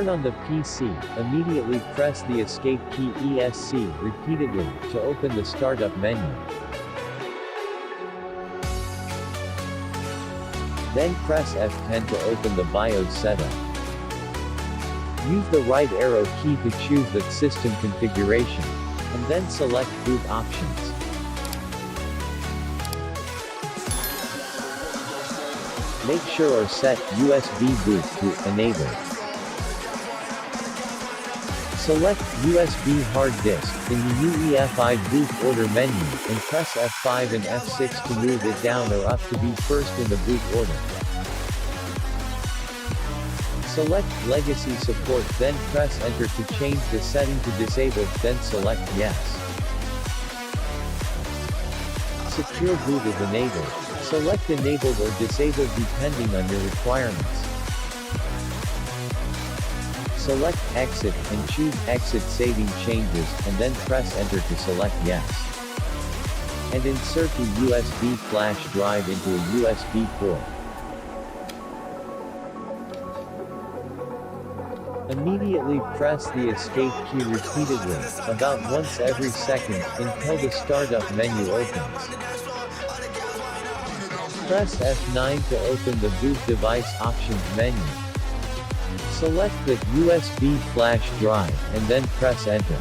turn on the PC, immediately press the Escape key ESC repeatedly to open the startup menu. Then press F10 to open the BIOS setup. Use the right arrow key to choose the system configuration, and then select Boot Options. Make sure or set USB boot to Enable. Select USB hard disk in the UEFI boot order menu, and press F5 and F6 to move it down or up to be first in the boot order. Select Legacy Support, then press Enter to change the setting to Disabled, then select Yes. Secure Boot is enabled. Select Enabled or Disabled depending on your requirements. Select Exit, and choose Exit Saving Changes, and then press Enter to select Yes. And insert the USB flash drive into a USB port. Immediately press the Escape key repeatedly, about once every second, until the startup menu opens. Press F9 to open the Boot Device Options menu. Select the USB flash drive, and then press Enter.